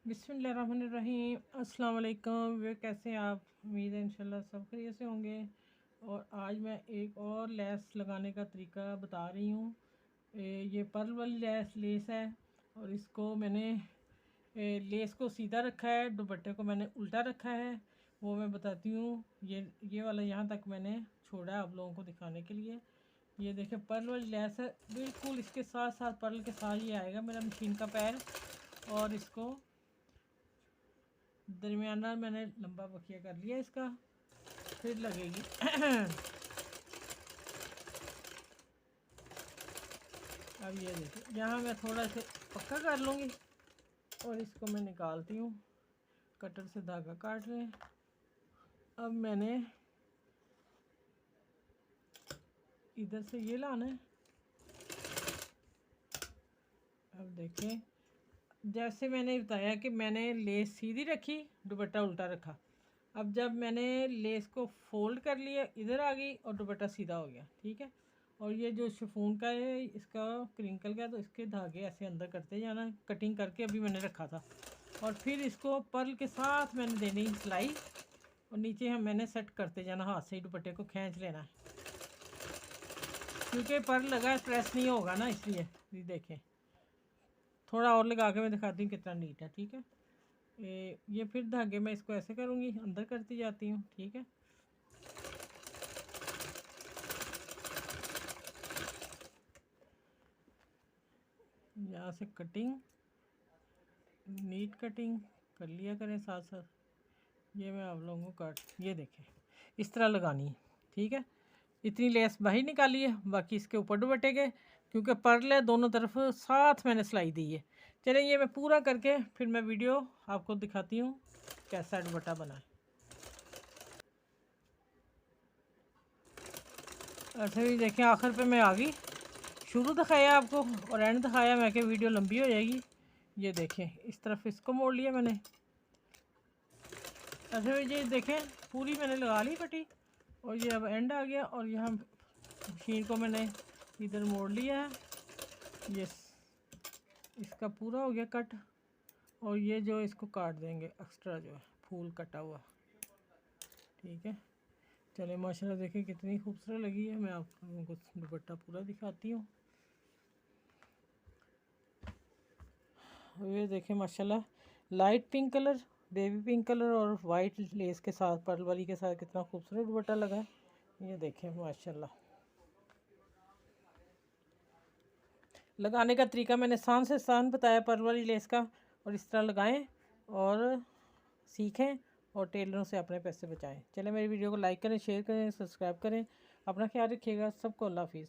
बिस्मिल्लाहिर्रहमानिर्रहीम। अस्सलाम वालेकुम। वे कैसे हैं आप? उम्मीद है इंशाल्लाह सब खैरियत से होंगे। और आज मैं एक और लेस लगाने का तरीका बता रही हूँ। ये पर्ल वाली लेस है और इसको मैंने लेस को सीधा रखा है, दुपट्टे को मैंने उल्टा रखा है। वो मैं बताती हूँ। ये वाला यहाँ तक मैंने छोड़ा है आप लोगों को दिखाने के लिए। ये देखें, पर्ल वाली लेस है, बिल्कुल इसके साथ साथ पर्ल के साथ ही आएगा मेरा मशीन का पैर। और इसको दरमियाना मैंने लंबा बखिया कर लिया इसका, फिर लगेगी। अब ये देखिए, यहाँ मैं थोड़ा सा पक्का कर लूँगी और इसको मैं निकालती हूँ। कटर से धागा काट रहे हैं। अब मैंने इधर से ये लाना है। अब देखें, जैसे मैंने बताया कि मैंने लेस सीधी रखी, दुपट्टा उल्टा रखा। अब जब मैंने लेस को फोल्ड कर लिया, इधर आ गई और दुपट्टा सीधा हो गया, ठीक है। और ये जो शिफॉन का है, इसका क्रिंकल का, तो इसके धागे ऐसे अंदर करते जाना, कटिंग करके अभी मैंने रखा था। और फिर इसको पर्ल के साथ मैंने देनी सिलाई और नीचे हम मैंने सेट करते जाना, हाथ से ही दुपट्टे को खींच लेना है, क्योंकि पर्ल लगा है, प्रेस नहीं होगा ना, इसलिए। ये देखें, थोड़ा और लगा के मैं दिखाती हूँ कितना नीट है, ठीक है। ये फिर धागे मैं इसको ऐसे करूँगी, अंदर करती जाती हूँ, ठीक है। यहाँ से कटिंग, नीट कटिंग कर लिया करें साथ साथ। ये मैं आप लोगों को काट, ये देखें, इस तरह लगानी है, ठीक है। इतनी लेस बाहर निकाली है, बाकी इसके ऊपर दुपट्टे के, क्योंकि पर्ल है दोनों तरफ साथ मैंने सिलाई दी है। चलिए ये मैं पूरा करके फिर मैं वीडियो आपको दिखाती हूँ कैसा दुपट्टा बना है। ऐसे भी देखें, आखिर पे मैं आ गई। शुरू दिखाया आपको और एंड दिखाया मैं कि वीडियो लंबी हो जाएगी। ये देखें, इस तरफ इसको मोड़ लिया मैंने। ऐसे भी ये देखें, पूरी मैंने लगा ली पट्टी और ये अब एंड आ गया। और यहाँ मशीन को मैंने इधर मोड़ लिया है। ये इसका पूरा हो गया कट। और ये जो इसको काट देंगे एक्स्ट्रा जो है फूल कटा हुआ, ठीक है। चले माशाल्लाह देखिए कितनी खूबसूरत लगी है। मैं आप लोगों को दुपट्टा पूरा दिखाती हूँ। ये देखें माशाल्लाह, light pink colour, baby pink colour और वाइट लेस के साथ, पर्ल वाली के साथ कितना खूबसूरत दुपट्टा लगा है। ये देखें माशाल्लाह। लगाने का तरीका मैंने आसान से आसान बताया पर्ल वाली लेस का। और इस तरह लगाएं और सीखें और टेलरों से अपने पैसे बचाएं। चलें, मेरी वीडियो को लाइक करें, शेयर करें, सब्सक्राइब करें। अपना ख्याल रखिएगा। सबको अल्लाह हाफिज़।